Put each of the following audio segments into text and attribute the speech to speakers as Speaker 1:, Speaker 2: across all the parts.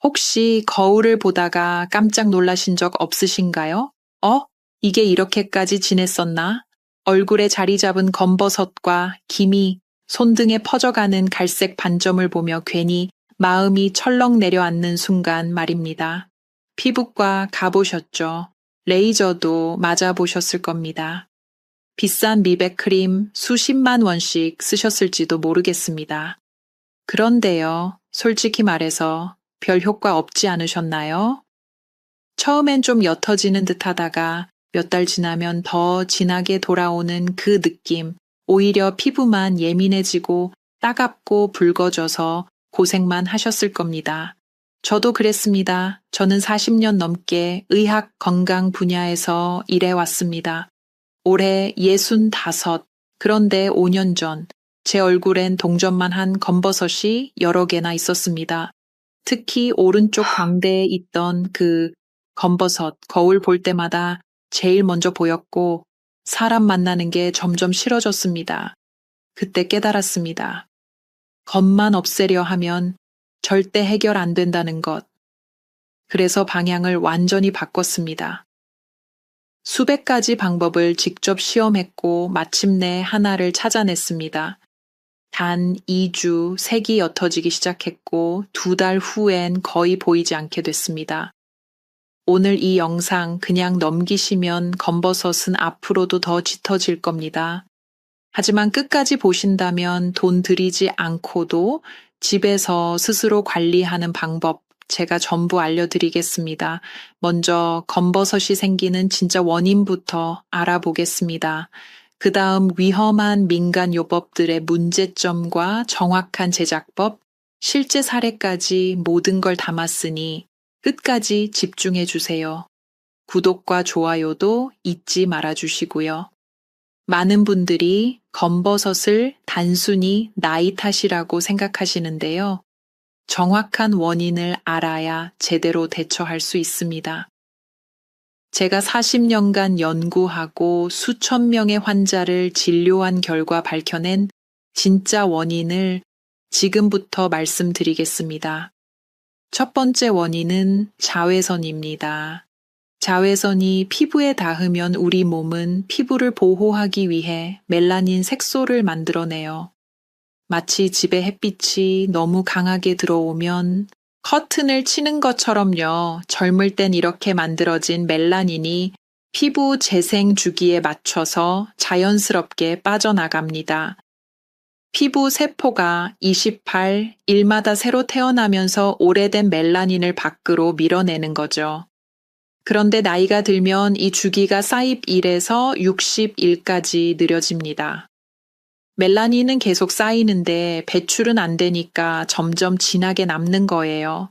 Speaker 1: 혹시 거울을 보다가 깜짝 놀라신 적 없으신가요? 어? 이게 이렇게까지 지냈었나? 얼굴에 자리 잡은 검버섯과 기미, 손등에 퍼져가는 갈색 반점을 보며 괜히 마음이 철렁 내려앉는 순간 말입니다. 피부과 가보셨죠? 레이저도 맞아보셨을 겁니다. 비싼 미백 크림 수십만 원씩 쓰셨을지도 모르겠습니다. 그런데요, 솔직히 말해서 별 효과 없지 않으셨나요? 처음엔 좀 옅어지는 듯 하다가 몇 달 지나면 더 진하게 돌아오는 그 느낌, 오히려 피부만 예민해지고 따갑고 붉어져서 고생만 하셨을 겁니다. 저도 그랬습니다. 저는 40년 넘게 의학 건강 분야에서 일해왔습니다. 올해 65, 그런데 5년 전, 제 얼굴엔 동전만 한 검버섯이 여러 개나 있었습니다. 특히 오른쪽 광대에 있던 그 검버섯, 거울 볼 때마다 제일 먼저 보였고, 사람 만나는 게 점점 싫어졌습니다. 그때 깨달았습니다. 겉만 없애려 하면 절대 해결 안 된다는 것. 그래서 방향을 완전히 바꿨습니다. 수백 가지 방법을 직접 시험했고 마침내 하나를 찾아냈습니다. 단 2주 색이 옅어지기 시작했고 2달 후엔 거의 보이지 않게 됐습니다. 오늘 이 영상 그냥 넘기시면 검버섯은 앞으로도 더 짙어질 겁니다. 하지만 끝까지 보신다면 돈 들이지 않고도 집에서 스스로 관리하는 방법 제가 전부 알려드리겠습니다. 먼저 검버섯이 생기는 진짜 원인부터 알아보겠습니다. 그 다음 위험한 민간 요법들의 문제점과 정확한 제작법, 실제 사례까지 모든 걸 담았으니 끝까지 집중해 주세요. 구독과 좋아요도 잊지 말아 주시고요. 많은 분들이 검버섯을 단순히 나이 탓이라고 생각하시는데요. 정확한 원인을 알아야 제대로 대처할 수 있습니다. 제가 40년간 연구하고 수천 명의 환자를 진료한 결과 밝혀낸 진짜 원인을 지금부터 말씀드리겠습니다. 첫 번째 원인은 자외선입니다. 자외선이 피부에 닿으면 우리 몸은 피부를 보호하기 위해 멜라닌 색소를 만들어내요. 마치 집에 햇빛이 너무 강하게 들어오면 커튼을 치는 것처럼요. 젊을 땐 이렇게 만들어진 멜라닌이 피부 재생 주기에 맞춰서 자연스럽게 빠져나갑니다. 피부 세포가 28, 일마다 새로 태어나면서 오래된 멜라닌을 밖으로 밀어내는 거죠. 그런데 나이가 들면 이 주기가 41에서 61까지 느려집니다. 멜라닌은 계속 쌓이는데 배출은 안 되니까 점점 진하게 남는 거예요.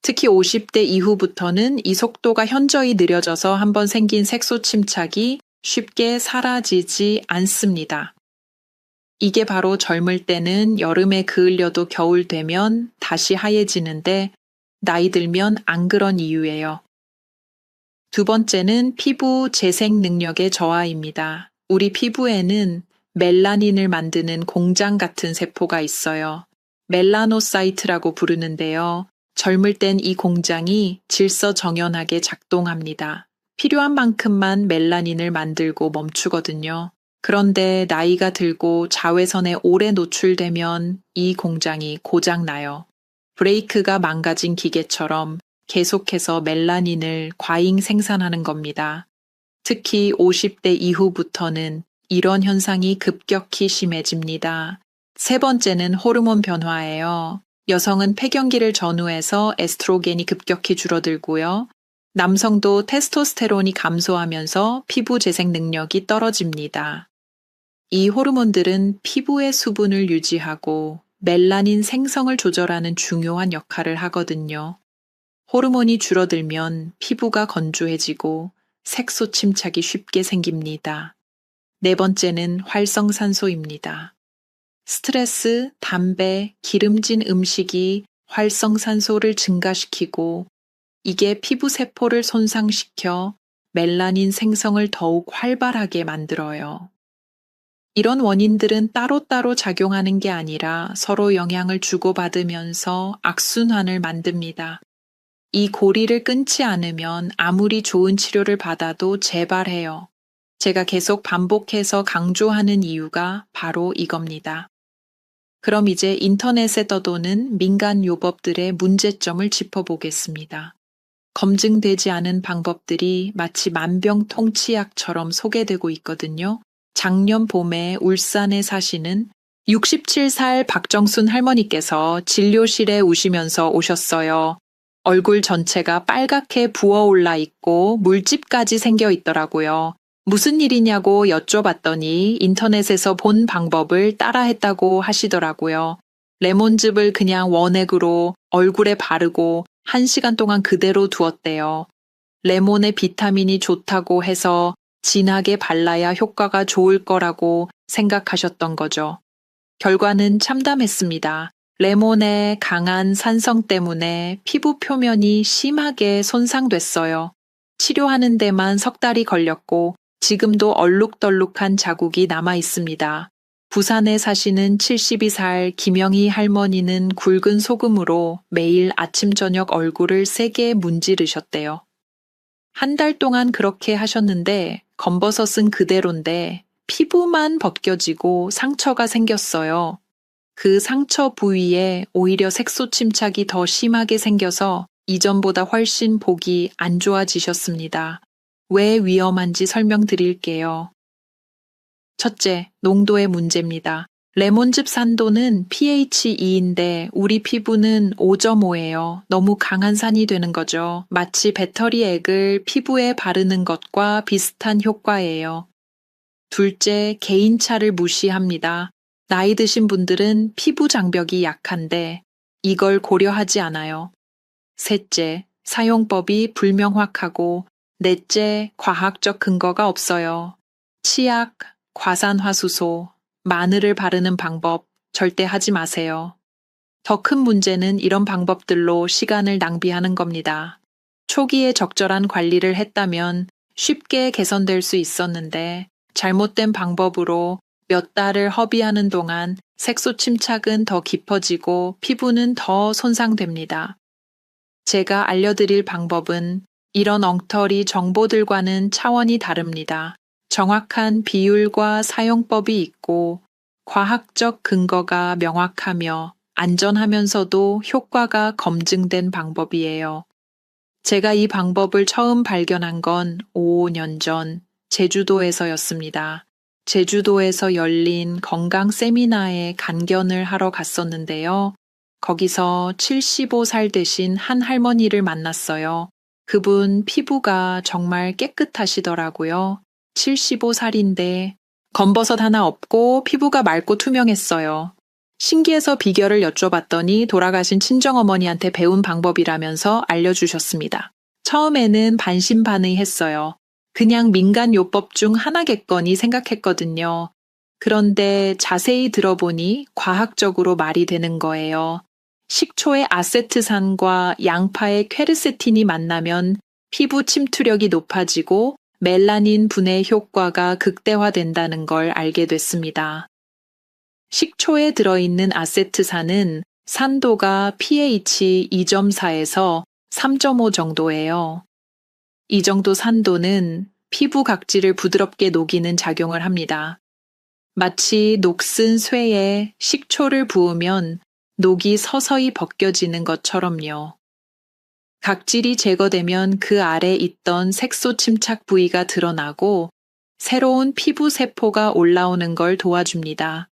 Speaker 1: 특히 50대 이후부터는 이 속도가 현저히 느려져서 한번 생긴 색소 침착이 쉽게 사라지지 않습니다. 이게 바로 젊을 때는 여름에 그을려도 겨울 되면 다시 하얘지는데 나이 들면 안 그런 이유예요. 두 번째는 피부 재생 능력의 저하입니다. 우리 피부에는 멜라닌을 만드는 공장 같은 세포가 있어요. 멜라노사이트라고 부르는데요. 젊을 땐 이 공장이 질서정연하게 작동합니다. 필요한 만큼만 멜라닌을 만들고 멈추거든요. 그런데 나이가 들고 자외선에 오래 노출되면 이 공장이 고장나요. 브레이크가 망가진 기계처럼 계속해서 멜라닌을 과잉 생산하는 겁니다. 특히 50대 이후부터는 이런 현상이 급격히 심해집니다. 세 번째는 호르몬 변화예요. 여성은 폐경기를 전후해서 에스트로겐이 급격히 줄어들고요. 남성도 테스토스테론이 감소하면서 피부 재생 능력이 떨어집니다. 이 호르몬들은 피부의 수분을 유지하고 멜라닌 생성을 조절하는 중요한 역할을 하거든요. 호르몬이 줄어들면 피부가 건조해지고 색소 침착이 쉽게 생깁니다. 네 번째는 활성산소입니다. 스트레스, 담배, 기름진 음식이 활성산소를 증가시키고 이게 피부 세포를 손상시켜 멜라닌 생성을 더욱 활발하게 만들어요. 이런 원인들은 따로따로 작용하는 게 아니라 서로 영향을 주고받으면서 악순환을 만듭니다. 이 고리를 끊지 않으면 아무리 좋은 치료를 받아도 재발해요. 제가 계속 반복해서 강조하는 이유가 바로 이겁니다. 그럼 이제 인터넷에 떠도는 민간 요법들의 문제점을 짚어보겠습니다. 검증되지 않은 방법들이 마치 만병통치약처럼 소개되고 있거든요. 작년 봄에 울산에 사시는 67살 박정순 할머니께서 진료실에 우시면서 오셨어요. 얼굴 전체가 빨갛게 부어올라 있고 물집까지 생겨 있더라고요. 무슨 일이냐고 여쭤봤더니 인터넷에서 본 방법을 따라했다고 하시더라고요. 레몬즙을 그냥 원액으로 얼굴에 바르고 1시간 동안 그대로 두었대요. 레몬의 비타민이 좋다고 해서 진하게 발라야 효과가 좋을 거라고 생각하셨던 거죠. 결과는 참담했습니다. 레몬의 강한 산성 때문에 피부 표면이 심하게 손상됐어요. 치료하는 데만 3달이 걸렸고 지금도 얼룩덜룩한 자국이 남아 있습니다. 부산에 사시는 72살 김영희 할머니는 굵은 소금으로 매일 아침 저녁 얼굴을 세게 문지르셨대요. 1달 동안 그렇게 하셨는데 검버섯은 그대로인데 피부만 벗겨지고 상처가 생겼어요. 그 상처 부위에 오히려 색소 침착이 더 심하게 생겨서 이전보다 훨씬 보기 안 좋아지셨습니다. 왜 위험한지 설명드릴게요. 첫째, 농도의 문제입니다. 레몬즙 산도는 pH 2인데 우리 피부는 5.5예요. 너무 강한 산이 되는 거죠. 마치 배터리 액을 피부에 바르는 것과 비슷한 효과예요. 둘째, 개인차를 무시합니다. 나이 드신 분들은 피부 장벽이 약한데 이걸 고려하지 않아요. 셋째, 사용법이 불명확하고 넷째, 과학적 근거가 없어요. 치약, 과산화수소, 마늘을 바르는 방법 절대 하지 마세요. 더 큰 문제는 이런 방법들로 시간을 낭비하는 겁니다. 초기에 적절한 관리를 했다면 쉽게 개선될 수 있었는데 잘못된 방법으로 몇 달을 허비하는 동안 색소 침착은 더 깊어지고 피부는 더 손상됩니다. 제가 알려드릴 방법은 이런 엉터리 정보들과는 차원이 다릅니다. 정확한 비율과 사용법이 있고 과학적 근거가 명확하며 안전하면서도 효과가 검증된 방법이에요. 제가 이 방법을 처음 발견한 건 5년 전 제주도에서였습니다. 제주도에서 열린 건강 세미나에 간견을 하러 갔었는데요. 거기서 75살 되신 한 할머니를 만났어요. 그분 피부가 정말 깨끗하시더라고요. 75살인데 검버섯 하나 없고 피부가 맑고 투명했어요. 신기해서 비결을 여쭤봤더니 돌아가신 친정어머니한테 배운 방법이라면서 알려주셨습니다. 처음에는 반신반의했어요. 그냥 민간 요법 중 하나겠거니 생각했거든요. 그런데 자세히 들어보니 과학적으로 말이 되는 거예요. 식초의 아세트산과 양파의 퀘르세틴이 만나면 피부 침투력이 높아지고 멜라닌 분해 효과가 극대화된다는 걸 알게 됐습니다. 식초에 들어있는 아세트산은 산도가 pH 2.4에서 3.5 정도예요. 이 정도 산도는 피부 각질을 부드럽게 녹이는 작용을 합니다. 마치 녹슨 쇠에 식초를 부으면 녹이 서서히 벗겨지는 것처럼요. 각질이 제거되면 그 아래 있던 색소 침착 부위가 드러나고 새로운 피부 세포가 올라오는 걸 도와줍니다.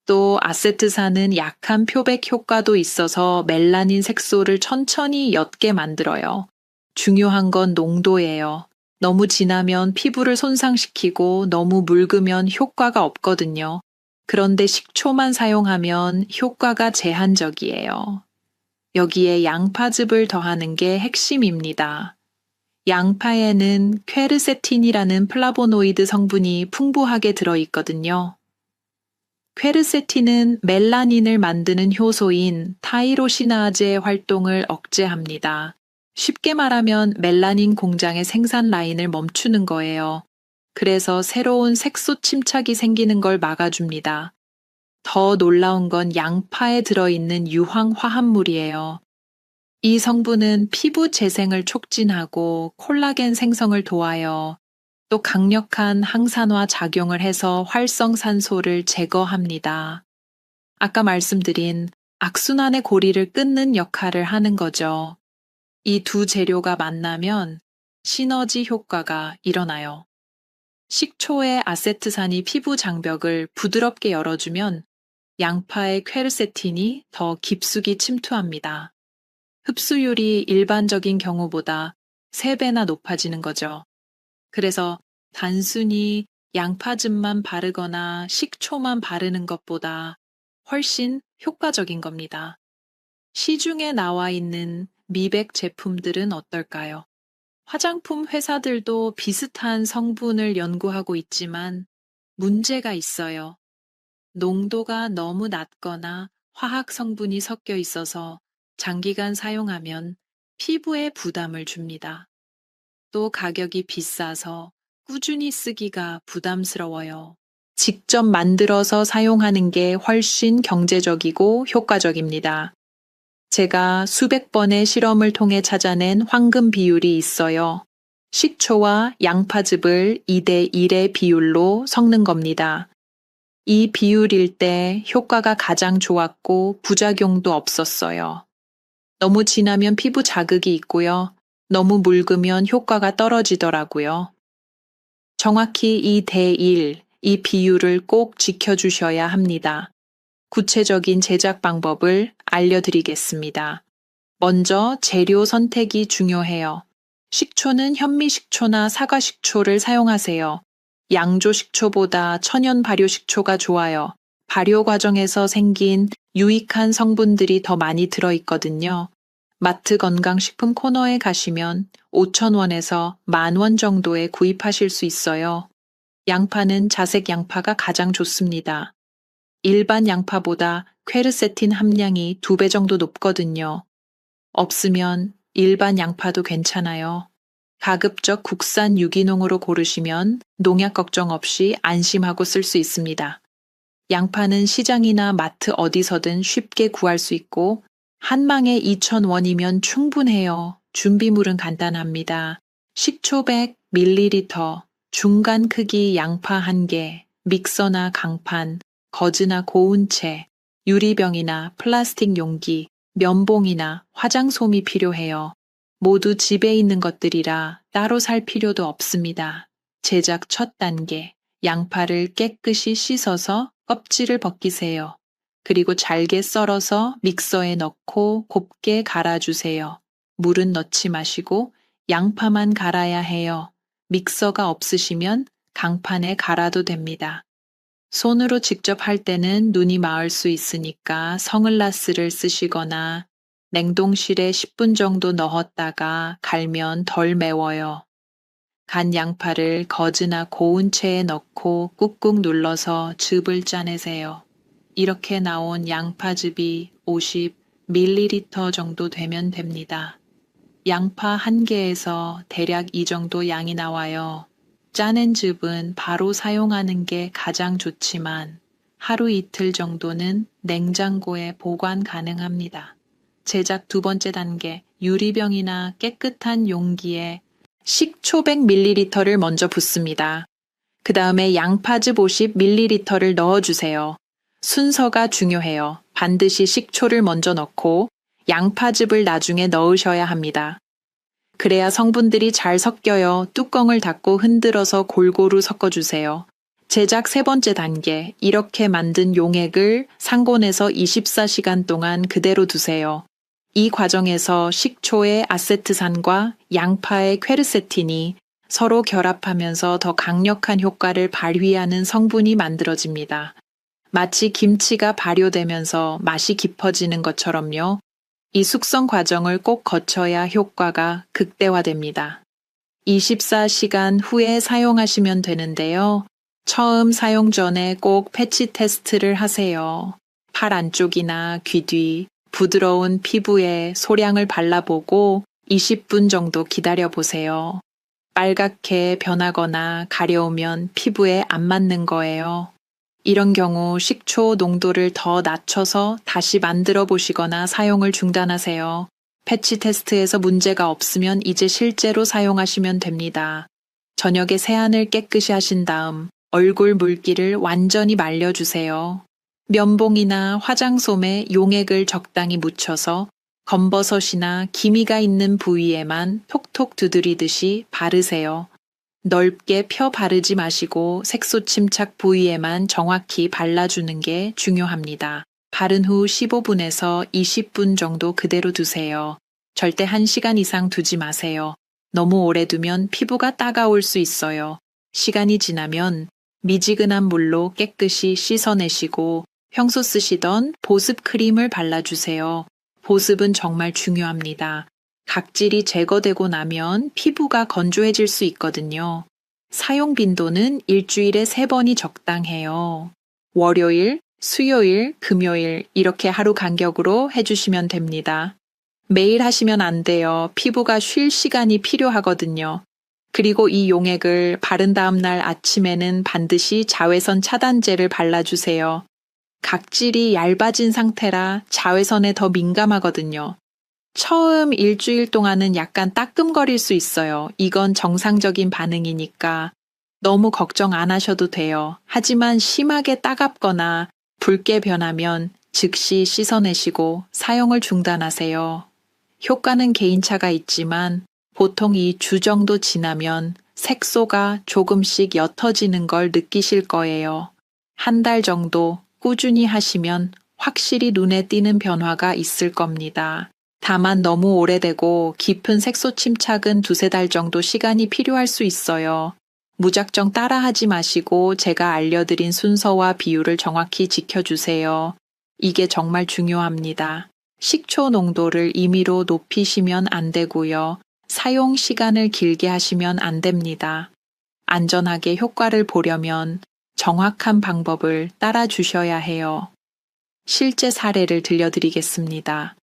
Speaker 1: 또 아세트산은 약한 표백 효과도 있어서 멜라닌 색소를 천천히 옅게 만들어요. 중요한 건 농도예요. 너무 진하면 피부를 손상시키고 너무 묽으면 효과가 없거든요. 그런데 식초만 사용하면 효과가 제한적이에요. 여기에 양파즙을 더하는 게 핵심입니다. 양파에는 퀘르세틴이라는 플라보노이드 성분이 풍부하게 들어있거든요. 퀘르세틴은 멜라닌을 만드는 효소인 타이로시나아제의 활동을 억제합니다. 쉽게 말하면 멜라닌 공장의 생산 라인을 멈추는 거예요. 그래서 새로운 색소 침착이 생기는 걸 막아줍니다. 더 놀라운 건 양파에 들어있는 유황 화합물이에요. 이 성분은 피부 재생을 촉진하고 콜라겐 생성을 도와요. 또 강력한 항산화 작용을 해서 활성산소를 제거합니다. 아까 말씀드린 악순환의 고리를 끊는 역할을 하는 거죠. 이 두 재료가 만나면 시너지 효과가 일어나요. 식초의 아세트산이 피부 장벽을 부드럽게 열어주면 양파의 퀘르세틴이 더 깊숙이 침투합니다. 흡수율이 일반적인 경우보다 3배나 높아지는 거죠. 그래서 단순히 양파즙만 바르거나 식초만 바르는 것보다 훨씬 효과적인 겁니다. 시중에 나와 있는 미백 제품들은 어떨까요? 화장품 회사들도 비슷한 성분을 연구하고 있지만 문제가 있어요. 농도가 너무 낮거나 화학 성분이 섞여 있어서 장기간 사용하면 피부에 부담을 줍니다. 또 가격이 비싸서 꾸준히 쓰기가 부담스러워요. 직접 만들어서 사용하는 게 훨씬 경제적이고 효과적입니다. 제가 수백 번의 실험을 통해 찾아낸 황금 비율이 있어요. 식초와 양파즙을 2대1의 비율로 섞는 겁니다. 이 비율일 때 효과가 가장 좋았고 부작용도 없었어요. 너무 진하면 피부 자극이 있고요. 너무 묽으면 효과가 떨어지더라고요. 정확히 2대1, 이 비율을 꼭 지켜주셔야 합니다. 구체적인 제작 방법을 알려드리겠습니다. 먼저 재료 선택이 중요해요. 식초는 현미식초나 사과식초를 사용하세요. 양조식초보다 천연 발효식초가 좋아요. 발효 과정에서 생긴 유익한 성분들이 더 많이 들어있거든요. 마트 건강식품 코너에 가시면 5,000원에서 10,000원 정도에 구입하실 수 있어요. 양파는 자색 양파가 가장 좋습니다. 일반 양파보다 퀘르세틴 함량이 2배 정도 높거든요. 없으면 일반 양파도 괜찮아요. 가급적 국산 유기농으로 고르시면 농약 걱정 없이 안심하고 쓸 수 있습니다. 양파는 시장이나 마트 어디서든 쉽게 구할 수 있고 한 망에 2,000원이면 충분해요. 준비물은 간단합니다. 식초 100ml, 중간 크기 양파 1개, 믹서나 강판, 거즈나 고운채, 유리병이나 플라스틱 용기, 면봉이나 화장솜이 필요해요. 모두 집에 있는 것들이라 따로 살 필요도 없습니다. 제작 첫 단계, 양파를 깨끗이 씻어서 껍질을 벗기세요. 그리고 잘게 썰어서 믹서에 넣고 곱게 갈아주세요. 물은 넣지 마시고 양파만 갈아야 해요. 믹서가 없으시면 강판에 갈아도 됩니다. 손으로 직접 할 때는 눈이 마을 수 있으니까 선글라스를 쓰시거나 냉동실에 10분 정도 넣었다가 갈면 덜 매워요. 간 양파를 거즈나 고운 채에 넣고 꾹꾹 눌러서 즙을 짜내세요. 이렇게 나온 양파즙이 50ml 정도 되면 됩니다. 양파 1개에서 대략 이 정도 양이 나와요. 짜낸 즙은 바로 사용하는 게 가장 좋지만 하루 이틀 정도는 냉장고에 보관 가능합니다. 제작 2번째 단계, 유리병이나 깨끗한 용기에 식초 100ml를 먼저 붓습니다. 그 다음에 양파즙 50ml를 넣어주세요. 순서가 중요해요. 반드시 식초를 먼저 넣고 양파즙을 나중에 넣으셔야 합니다. 그래야 성분들이 잘 섞여요. 뚜껑을 닫고 흔들어서 골고루 섞어주세요. 제작 3번째 단계, 이렇게 만든 용액을 상온에서 24시간 동안 그대로 두세요. 이 과정에서 식초의 아세트산과 양파의 퀘르세틴이 서로 결합하면서 더 강력한 효과를 발휘하는 성분이 만들어집니다. 마치 김치가 발효되면서 맛이 깊어지는 것처럼요. 이 숙성 과정을 꼭 거쳐야 효과가 극대화됩니다. 24시간 후에 사용하시면 되는데요. 처음 사용 전에 꼭 패치 테스트를 하세요. 팔 안쪽이나 귀 뒤, 부드러운 피부에 소량을 발라보고 20분 정도 기다려보세요. 빨갛게 변하거나 가려우면 피부에 안 맞는 거예요. 이런 경우 식초 농도를 더 낮춰서 다시 만들어 보시거나 사용을 중단하세요. 패치 테스트에서 문제가 없으면 이제 실제로 사용하시면 됩니다. 저녁에 세안을 깨끗이 하신 다음 얼굴 물기를 완전히 말려주세요. 면봉이나 화장솜에 용액을 적당히 묻혀서 검버섯이나 기미가 있는 부위에만 톡톡 두드리듯이 바르세요. 넓게 펴 바르지 마시고 색소 침착 부위에만 정확히 발라주는 게 중요합니다. 바른 후 15분에서 20분 정도 그대로 두세요. 절대 1시간 이상 두지 마세요. 너무 오래 두면 피부가 따가울 수 있어요. 시간이 지나면 미지근한 물로 깨끗이 씻어내시고 평소 쓰시던 보습 크림을 발라주세요. 보습은 정말 중요합니다. 각질이 제거되고 나면 피부가 건조해질 수 있거든요. 사용 빈도는 일주일에 3번이 적당해요. 월요일, 수요일, 금요일 이렇게 하루 간격으로 해주시면 됩니다. 매일 하시면 안 돼요. 피부가 쉴 시간이 필요하거든요. 그리고 이 용액을 바른 다음 날 아침에는 반드시 자외선 차단제를 발라주세요. 각질이 얇아진 상태라 자외선에 더 민감하거든요. 처음 일주일 동안은 약간 따끔거릴 수 있어요. 이건 정상적인 반응이니까 너무 걱정 안 하셔도 돼요. 하지만 심하게 따갑거나 붉게 변하면 즉시 씻어내시고 사용을 중단하세요. 효과는 개인차가 있지만 보통 2주 정도 지나면 색소가 조금씩 옅어지는 걸 느끼실 거예요. 1달 정도 꾸준히 하시면 확실히 눈에 띄는 변화가 있을 겁니다. 다만 너무 오래되고 깊은 색소 침착은 2~3달 정도 시간이 필요할 수 있어요. 무작정 따라하지 마시고 제가 알려드린 순서와 비율을 정확히 지켜주세요. 이게 정말 중요합니다. 식초 농도를 임의로 높이시면 안 되고요. 사용 시간을 길게 하시면 안 됩니다. 안전하게 효과를 보려면 정확한 방법을 따라 주셔야 해요. 실제 사례를 들려드리겠습니다.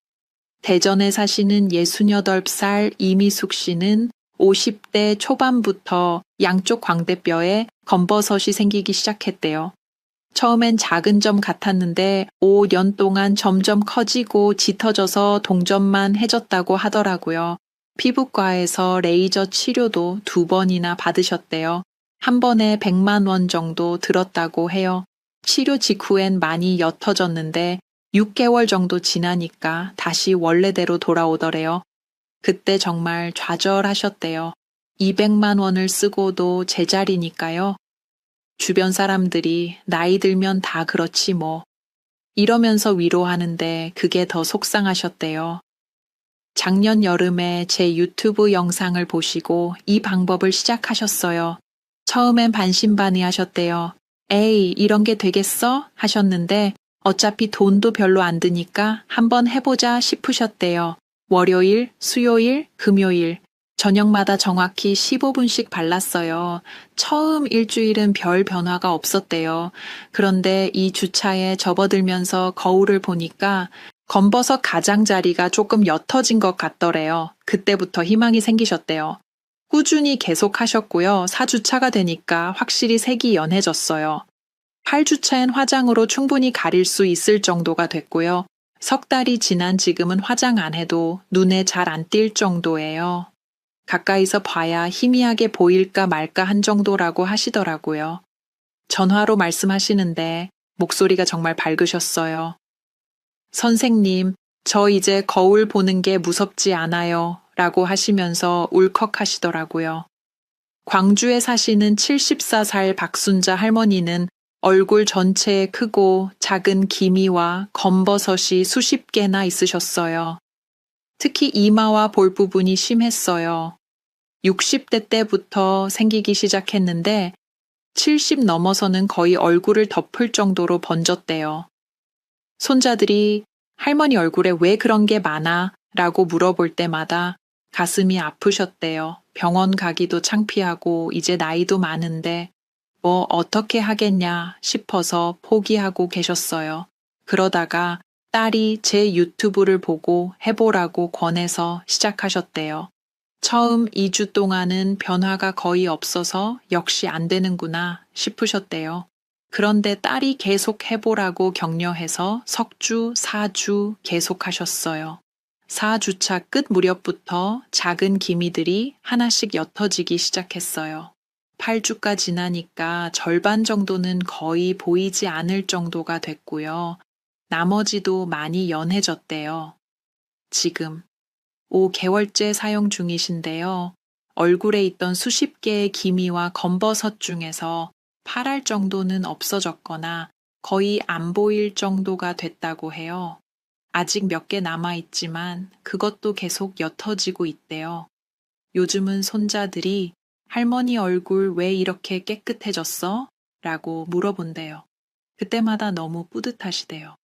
Speaker 1: 대전에 사시는 68살 이미숙 씨는 50대 초반부터 양쪽 광대뼈에 검버섯이 생기기 시작했대요. 처음엔 작은 점 같았는데 5년 동안 점점 커지고 짙어져서 동점만 해졌다고 하더라고요. 피부과에서 레이저 치료도 2번이나 받으셨대요. 한 번에 100만 원 정도 들었다고 해요. 치료 직후엔 많이 옅어졌는데 6개월 정도 지나니까 다시 원래대로 돌아오더래요. 그때 정말 좌절하셨대요. 200만 원을 쓰고도 제자리니까요. 주변 사람들이 나이 들면 다 그렇지 뭐. 이러면서 위로하는데 그게 더 속상하셨대요. 작년 여름에 제 유튜브 영상을 보시고 이 방법을 시작하셨어요. 처음엔 반신반의하셨대요. 에이, 이런 게 되겠어? 하셨는데 어차피 돈도 별로 안 드니까 한번 해보자 싶으셨대요. 월요일, 수요일, 금요일 저녁마다 정확히 15분씩 발랐어요. 처음 일주일은 별 변화가 없었대요. 그런데 이 주차에 접어들면서 거울을 보니까 검버섯 가장자리가 조금 옅어진 것 같더래요. 그때부터 희망이 생기셨대요. 꾸준히 계속 하셨고요. 4주차가 되니까 확실히 색이 연해졌어요. 8주차엔 화장으로 충분히 가릴 수 있을 정도가 됐고요. 석 달이 지난 지금은 화장 안 해도 눈에 잘 안 띌 정도예요. 가까이서 봐야 희미하게 보일까 말까 한 정도라고 하시더라고요. 전화로 말씀하시는데 목소리가 정말 밝으셨어요. 선생님, 저 이제 거울 보는 게 무섭지 않아요. 라고 하시면서 울컥하시더라고요. 광주에 사시는 74살 박순자 할머니는 얼굴 전체에 크고 작은 기미와 검버섯이 수십 개나 있으셨어요. 특히 이마와 볼 부분이 심했어요. 60대 때부터 생기기 시작했는데 70 넘어서는 거의 얼굴을 덮을 정도로 번졌대요. 손자들이 할머니 얼굴에 왜 그런 게 많아? 라고 물어볼 때마다 가슴이 아프셨대요. 병원 가기도 창피하고 이제 나이도 많은데 뭐 어떻게 하겠냐 싶어서 포기하고 계셨어요. 그러다가 딸이 제 유튜브를 보고 해보라고 권해서 시작하셨대요. 처음 2주 동안은 변화가 거의 없어서 역시 안 되는구나 싶으셨대요. 그런데 딸이 계속 해보라고 격려해서 석주, 4주 계속하셨어요. 4주차 끝 무렵부터 작은 기미들이 하나씩 옅어지기 시작했어요. 8주가 지나니까 절반 정도는 거의 보이지 않을 정도가 됐고요. 나머지도 많이 연해졌대요. 지금 5개월째 사용 중이신데요. 얼굴에 있던 수십 개의 기미와 검버섯 중에서 8알 정도는 없어졌거나 거의 안 보일 정도가 됐다고 해요. 아직 몇 개 남아있지만 그것도 계속 옅어지고 있대요. 요즘은 손자들이 할머니 얼굴 왜 이렇게 깨끗해졌어? 라고 물어본대요. 그때마다 너무 뿌듯하시대요.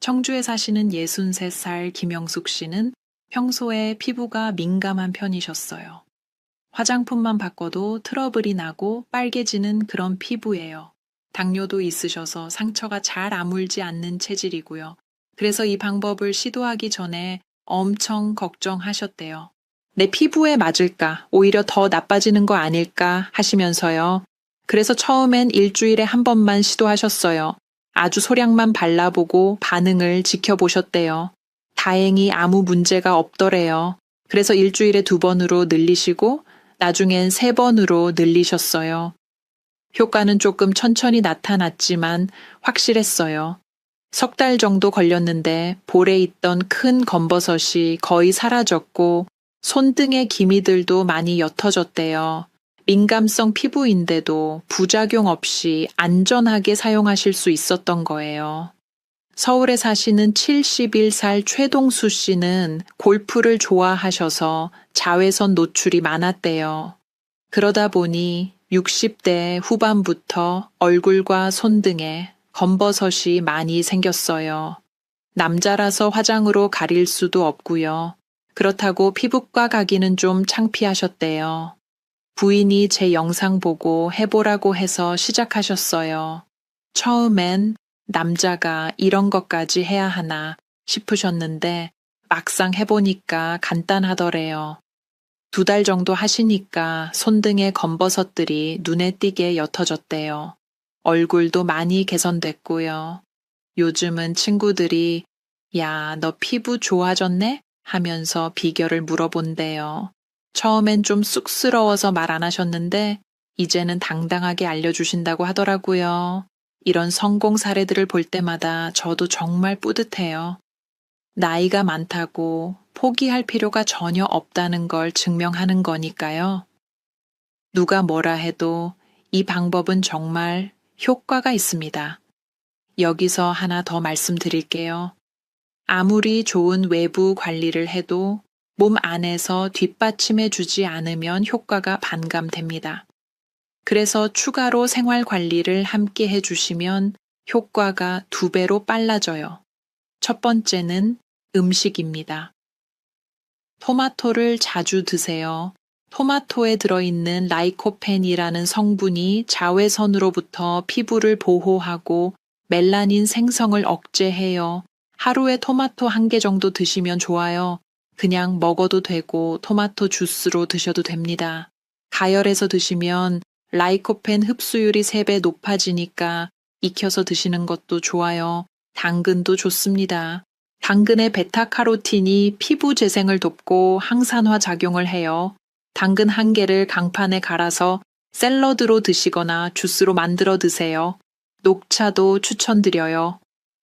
Speaker 1: 청주에 사시는 63살 김영숙 씨는 평소에 피부가 민감한 편이셨어요. 화장품만 바꿔도 트러블이 나고 빨개지는 그런 피부예요. 당뇨도 있으셔서 상처가 잘 아물지 않는 체질이고요. 그래서 이 방법을 시도하기 전에 엄청 걱정하셨대요. 내 피부에 맞을까? 오히려 더 나빠지는 거 아닐까? 하시면서요. 그래서 처음엔 일주일에 한 번만 시도하셨어요. 아주 소량만 발라보고 반응을 지켜보셨대요. 다행히 아무 문제가 없더래요. 그래서 일주일에 2번으로 늘리시고 나중엔 3번으로 늘리셨어요. 효과는 조금 천천히 나타났지만 확실했어요. 3달 정도 걸렸는데 볼에 있던 큰 검버섯이 거의 사라졌고 손등의 기미들도 많이 옅어졌대요. 민감성 피부인데도 부작용 없이 안전하게 사용하실 수 있었던 거예요. 서울에 사시는 71살 최동수 씨는 골프를 좋아하셔서 자외선 노출이 많았대요. 그러다 보니 60대 후반부터 얼굴과 손등에 검버섯이 많이 생겼어요. 남자라서 화장으로 가릴 수도 없고요. 그렇다고 피부과 가기는 좀 창피하셨대요. 부인이 제 영상 보고 해보라고 해서 시작하셨어요. 처음엔 남자가 이런 것까지 해야 하나 싶으셨는데 막상 해보니까 간단하더래요. 2달 정도 하시니까 손등의 검버섯들이 눈에 띄게 옅어졌대요. 얼굴도 많이 개선됐고요. 요즘은 친구들이 야, 너 피부 좋아졌네? 하면서 비결을 물어본대요. 처음엔 좀 쑥스러워서 말 안 하셨는데 이제는 당당하게 알려주신다고 하더라고요. 이런 성공 사례들을 볼 때마다 저도 정말 뿌듯해요. 나이가 많다고 포기할 필요가 전혀 없다는 걸 증명하는 거니까요. 누가 뭐라 해도 이 방법은 정말 효과가 있습니다. 여기서 하나 더 말씀드릴게요. 아무리 좋은 외부 관리를 해도 몸 안에서 뒷받침해 주지 않으면 효과가 반감됩니다. 그래서 추가로 생활 관리를 함께 해주시면 효과가 2배로 빨라져요. 첫 번째는 음식입니다. 토마토를 자주 드세요. 토마토에 들어있는 라이코펜이라는 성분이 자외선으로부터 피부를 보호하고 멜라닌 생성을 억제해요. 하루에 토마토 1개 정도 드시면 좋아요. 그냥 먹어도 되고 토마토 주스로 드셔도 됩니다. 가열해서 드시면 라이코펜 흡수율이 3배 높아지니까 익혀서 드시는 것도 좋아요. 당근도 좋습니다. 당근의 베타카로틴이 피부 재생을 돕고 항산화 작용을 해요. 당근 1개를 강판에 갈아서 샐러드로 드시거나 주스로 만들어 드세요. 녹차도 추천드려요.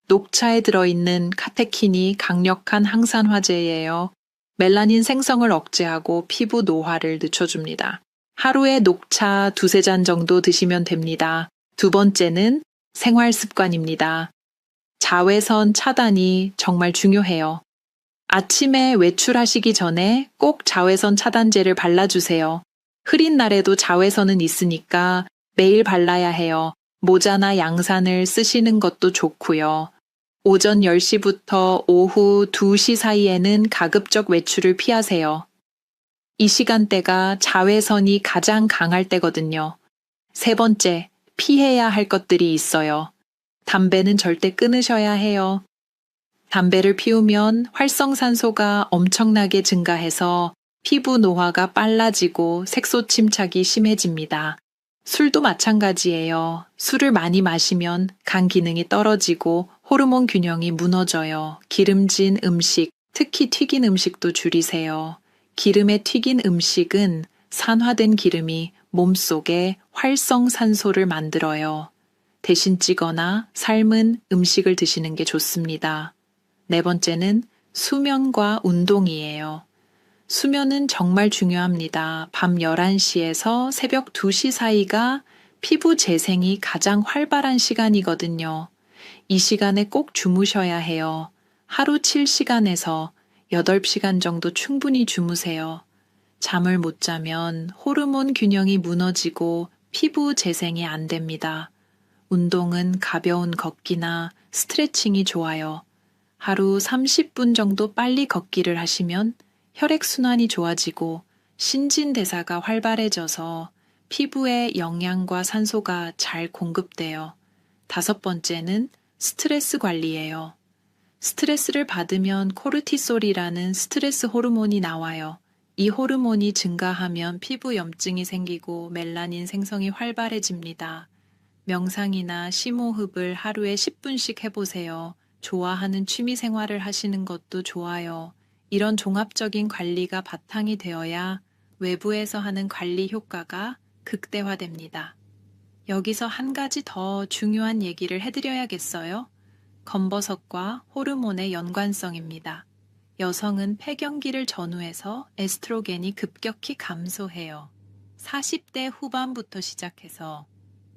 Speaker 1: 녹차에 들어있는 카테킨이 강력한 항산화제예요. 멜라닌 생성을 억제하고 피부 노화를 늦춰줍니다. 하루에 녹차 2~3잔 정도 드시면 됩니다. 2번째는 생활 습관입니다. 자외선 차단이 정말 중요해요. 아침에 외출하시기 전에 꼭 자외선 차단제를 발라주세요. 흐린 날에도 자외선은 있으니까 매일 발라야 해요. 모자나 양산을 쓰시는 것도 좋고요. 오전 10시부터 오후 2시 사이에는 가급적 외출을 피하세요. 이 시간대가 자외선이 가장 강할 때거든요. 3번째, 피해야 할 것들이 있어요. 담배는 절대 끊으셔야 해요. 담배를 피우면 활성산소가 엄청나게 증가해서 피부 노화가 빨라지고 색소 침착이 심해집니다. 술도 마찬가지예요. 술을 많이 마시면 간 기능이 떨어지고 호르몬 균형이 무너져요. 기름진 음식, 특히 튀긴 음식도 줄이세요. 기름에 튀긴 음식은 산화된 기름이 몸속에 활성산소를 만들어요. 대신 찌거나 삶은 음식을 드시는 게 좋습니다. 네 번째는 수면과 운동이에요. 수면은 정말 중요합니다. 밤 11시에서 새벽 2시 사이가 피부 재생이 가장 활발한 시간이거든요. 이 시간에 꼭 주무셔야 해요. 하루 7시간에서 8시간 정도 충분히 주무세요. 잠을 못 자면 호르몬 균형이 무너지고 피부 재생이 안 됩니다. 운동은 가벼운 걷기나 스트레칭이 좋아요. 하루 30분 정도 빨리 걷기를 하시면 혈액순환이 좋아지고 신진대사가 활발해져서 피부에 영양과 산소가 잘 공급돼요. 다섯 번째는 스트레스 관리예요. 스트레스를 받으면 코르티솔이라는 스트레스 호르몬이 나와요. 이 호르몬이 증가하면 피부 염증이 생기고 멜라닌 생성이 활발해집니다. 명상이나 심호흡을 하루에 10분씩 해보세요. 좋아하는 취미 생활을 하시는 것도 좋아요. 이런 종합적인 관리가 바탕이 되어야 외부에서 하는 관리 효과가 극대화됩니다. 여기서 한 가지 더 중요한 얘기를 해드려야겠어요. 검버섯과 호르몬의 연관성입니다. 여성은 폐경기를 전후해서 에스트로겐이 급격히 감소해요. 40대 후반부터 시작해서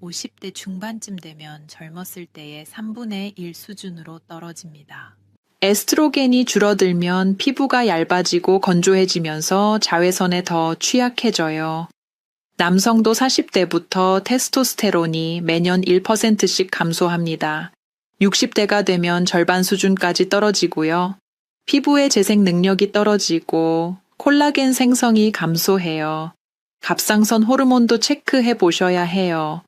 Speaker 1: 50대 중반쯤 되면 젊었을 때의 3분의 1 수준으로 떨어집니다. 에스트로겐이 줄어들면 피부가 얇아지고 건조해지면서 자외선에 더 취약해져요. 남성도 40대부터 테스토스테론이 매년 1%씩 감소합니다. 60대가 되면 절반 수준까지 떨어지고요. 피부의 재생 능력이 떨어지고 콜라겐 생성이 감소해요. 갑상선 호르몬도 체크해 보셔야 해요.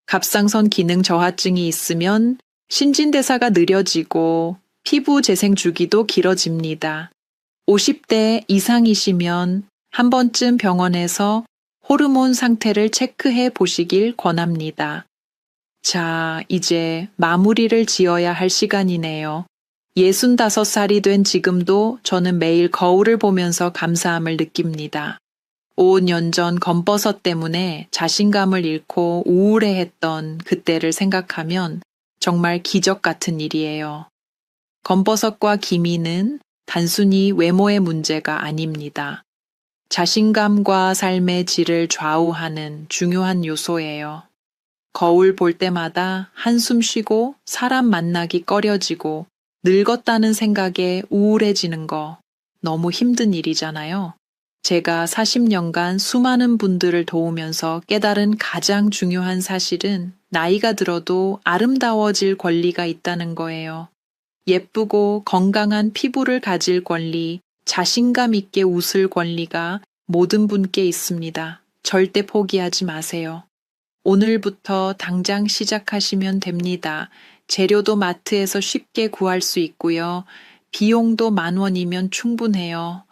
Speaker 1: 갑상선 기능 저하증이 있으면 신진대사가 느려지고 피부 재생 주기도 길어집니다. 50대 이상이시면 한 번쯤 병원에서 호르몬 상태를 체크해 보시길 권합니다. 자, 이제 마무리를 지어야 할 시간이네요. 65살이 된 지금도 저는 매일 거울을 보면서 감사함을 느낍니다. 5년 전 검버섯 때문에 자신감을 잃고 우울해했던 그때를 생각하면 정말 기적 같은 일이에요. 검버섯과 기미는 단순히 외모의 문제가 아닙니다. 자신감과 삶의 질을 좌우하는 중요한 요소예요. 거울 볼 때마다 한숨 쉬고 사람 만나기 꺼려지고 늙었다는 생각에 우울해지는 거 너무 힘든 일이잖아요. 제가 40년간 수많은 분들을 도우면서 깨달은 가장 중요한 사실은 나이가 들어도 아름다워질 권리가 있다는 거예요. 예쁘고 건강한 피부를 가질 권리, 자신감 있게 웃을 권리가 모든 분께 있습니다. 절대 포기하지 마세요. 오늘부터 당장 시작하시면 됩니다. 재료도 마트에서 쉽게 구할 수 있고요. 비용도 10,000원이면 충분해요.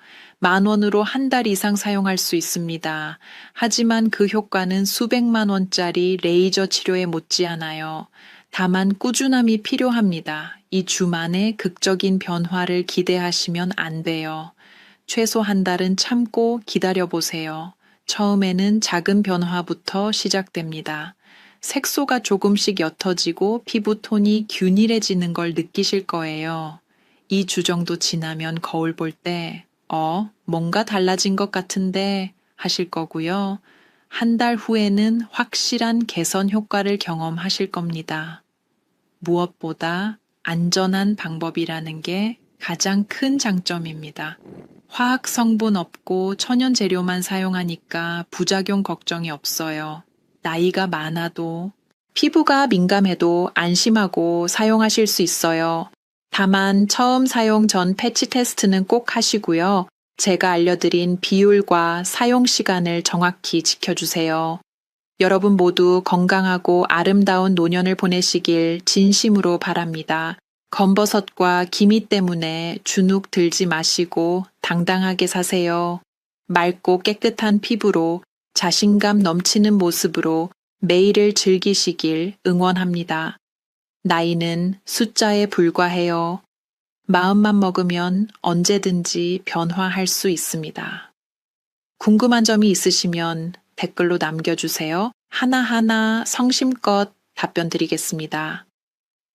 Speaker 1: 10,000원으로 한 달 이상 사용할 수 있습니다. 하지만 그 효과는 수백만 원짜리 레이저 치료에 못지않아요. 다만 꾸준함이 필요합니다. 이 주만에 극적인 변화를 기대하시면 안 돼요. 최소 한 달은 참고 기다려보세요. 처음에는 작은 변화부터 시작됩니다. 색소가 조금씩 옅어지고 피부톤이 균일해지는 걸 느끼실 거예요. 2주 정도 지나면 거울 볼 때, 뭔가 달라진 것 같은데 하실 거고요. 한 달 후에는 확실한 개선 효과를 경험하실 겁니다. 무엇보다 안전한 방법이라는 게 가장 큰 장점입니다. 화학 성분 없고 천연 재료만 사용하니까 부작용 걱정이 없어요. 나이가 많아도 피부가 민감해도 안심하고 사용하실 수 있어요. 다만 처음 사용 전 패치 테스트는 꼭 하시고요. 제가 알려드린 비율과 사용 시간을 정확히 지켜주세요. 여러분 모두 건강하고 아름다운 노년을 보내시길 진심으로 바랍니다. 검버섯과 기미 때문에 주눅 들지 마시고 당당하게 사세요. 맑고 깨끗한 피부로 자신감 넘치는 모습으로 매일을 즐기시길 응원합니다. 나이는 숫자에 불과해요. 마음만 먹으면 언제든지 변화할 수 있습니다. 궁금한 점이 있으시면 댓글로 남겨주세요. 하나하나 성심껏 답변 드리겠습니다.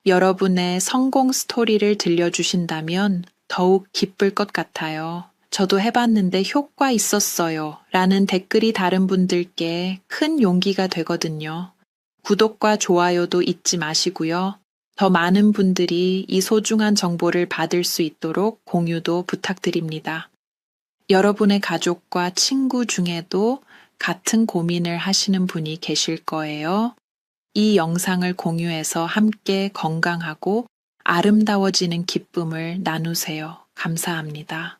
Speaker 1: 여러분의 성공 스토리를 들려주신다면 더욱 기쁠 것 같아요. 저도 해봤는데 효과 있었어요. 라는 댓글이 다른 분들께 큰 용기가 되거든요. 구독과 좋아요도 잊지 마시고요. 더 많은 분들이 이 소중한 정보를 받을 수 있도록 공유도 부탁드립니다. 여러분의 가족과 친구 중에도 같은 고민을 하시는 분이 계실 거예요. 이 영상을 공유해서 함께 건강하고 아름다워지는 기쁨을 나누세요. 감사합니다.